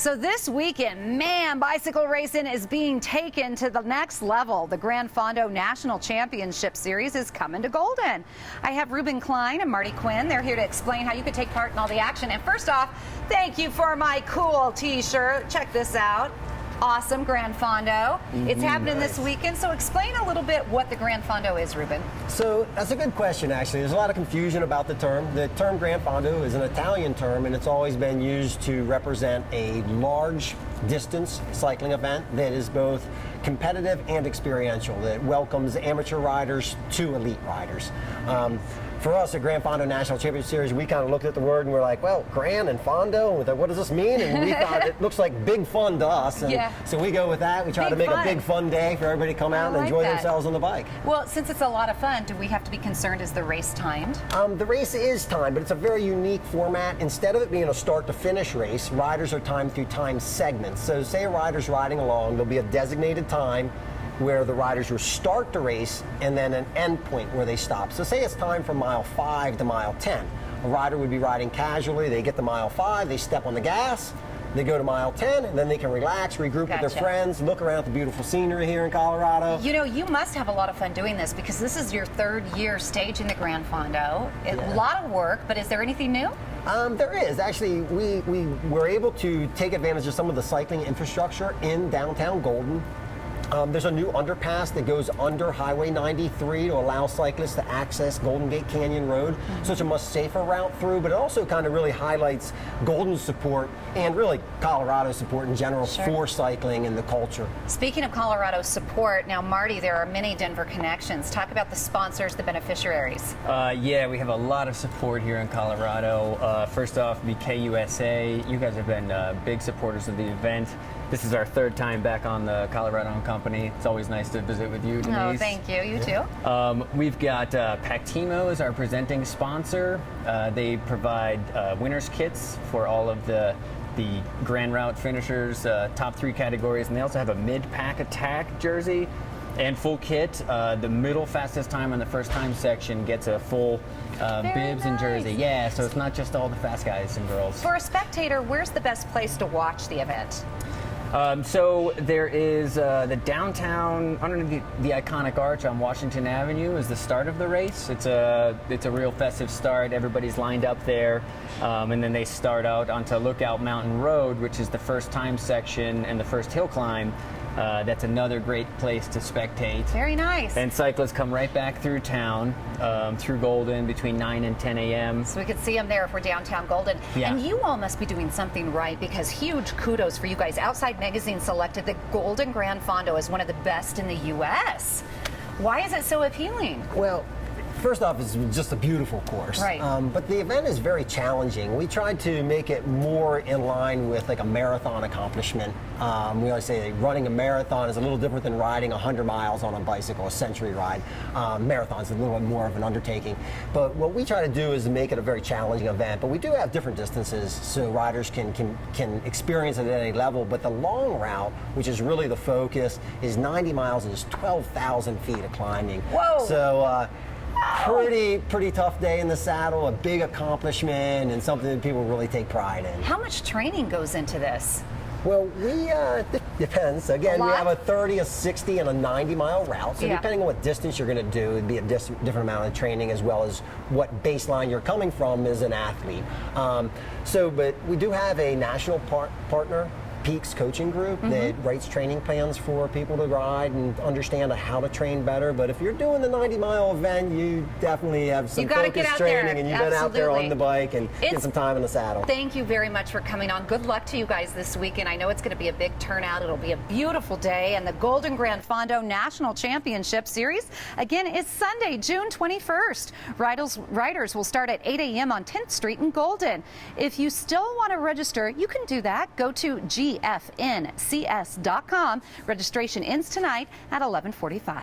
So this weekend, man, bicycle racing is being taken to the next level. The Grand Fondo National Championship Series is coming to Golden. I have Ruben Klein and Marty Quinn. They're here to explain how you could take part in all the action. And first off, thank you for my cool t-shirt. Check this out. Awesome Grand Fondo. It's happening this weekend, so explain a little bit what the Grand Fondo is, Ruben. So that's a good question, actually. There's a lot of confusion about the term. The term Grand Fondo is an Italian term, and it's always been used to represent a large distance cycling event that is both competitive and experiential, that welcomes amateur riders to elite riders. For us, the Grand Fondo National Championship Series, we kind of looked at the word and we're like, well, Grand and Fondo, and we thought, what does this mean? And we thought it looks like big fun to us. And so we go with that. We try to make a big fun day for everybody to come out and enjoy themselves on the bike. Well, since it's a lot of fun, do we have to be concerned, is the race timed? The race is timed, but it's a very unique format. Instead of it being a start to finish race, riders are timed through time segments. So say a rider's riding along, there'll be a designated time where the riders will start the race and then an end point where they stop. So say it's time from mile 5 to mile 10. A rider would be riding casually, they get to mile 5, they step on the gas, they go to mile 10, and then they can relax, regroup with their friends, look around at the beautiful scenery here in Colorado. You know, you must have a lot of fun doing this because this is your third year staging the Grand Fondo. A lot of work, but is there anything new? There is. Actually, we were able to take advantage of some of the cycling infrastructure in downtown Golden. There's a new underpass that goes under Highway 93 to allow cyclists to access Golden Gate Canyon Road. So it's a much safer route through, but it also kind of really highlights Golden's support and really Colorado's support in general for cycling and the culture. Speaking of Colorado's support, now Marty, there are many Denver connections. Talk about the sponsors, the beneficiaries. Yeah, we have a lot of support here in Colorado. First off, the KUSA. You guys have been big supporters of the event. This is our third time back on the Colorado Company. It's always nice to visit with you, Denise. Oh, thank you. You too. We've got Pactimo as our presenting sponsor. They provide winners kits for all of the Grand Route finishers, top 3 categories, and they also have a mid-pack attack jersey and full kit. The middle fastest time on the first time section gets a full bibs and jersey. Yeah, so it's not just all the fast guys and girls. For a spectator, where's the best place to watch the event? So there is the downtown, underneath the iconic arch on Washington Avenue is the start of the race. It's a real festive start. Everybody's lined up there. And then they start out onto Lookout Mountain Road, which is the first time section and the first hill climb. That's another great place to spectate. Very nice. And cyclists come right back through town, through Golden between 9 and 10 a.m. So we could see them there if we're downtown Golden. Yeah. And you all must be doing something right because huge kudos for you guys. Outside Magazine selected the Golden Grand Fondo as one of the best in the U.S. Why is it so appealing? Well, first off, it's just a beautiful course. Right. But the event is very challenging. We tried to make it more in line with like a marathon accomplishment. We always say that running a marathon is a little different than riding 100 miles on a bicycle, a century ride. Marathon's a little bit more of an undertaking. But what we try to do is make it a very challenging event. But we do have different distances so riders can experience it at any level. But the long route, which is really the focus, is 90 miles and is 12,000 feet of climbing. Whoa! So, pretty tough day in the saddle, a big accomplishment, and something that people really take pride in. How much training goes into this? Well, it depends. Again, we have a 30, a 60, and a 90-mile route. So depending on what distance you're going to do, it'd be a different amount of training as well as what baseline you're coming from as an athlete. But we do have a national partner, Peaks Coaching Group, that writes training plans for people to ride and understand how to train better. But if you're doing the 90-mile event, you definitely have some focused training, and you've been out there on the bike and get some time in the saddle. Thank you very much for coming on. Good luck to you guys this weekend. I know it's going to be a big turnout. It'll be a beautiful day. And the Golden Grand Fondo National Championship Series, again, is Sunday, June 21st. Riders will start at 8 a.m. on 10th Street in Golden. If you still want to register, you can do that. Go to GFNCS.com. Registration ends tonight at 11:45.